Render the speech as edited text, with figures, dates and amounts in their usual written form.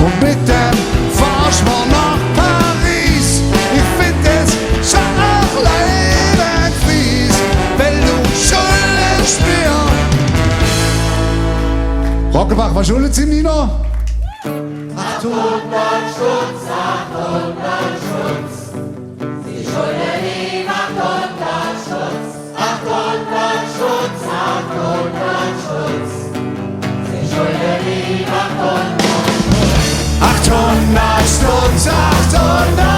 Und bitte fahrst mal nach Paris. Ich find es schon auch leider fies, weil du schuldest mir. Rockenbach, was schuldet sie, Nino? 800 Schutz, 800 Schutz. Sie schulden ihm 800 Schutz. 800 Schutz, 800 Schutz. Sie schulden ihm 800 Schutz. 800 Stutz, 800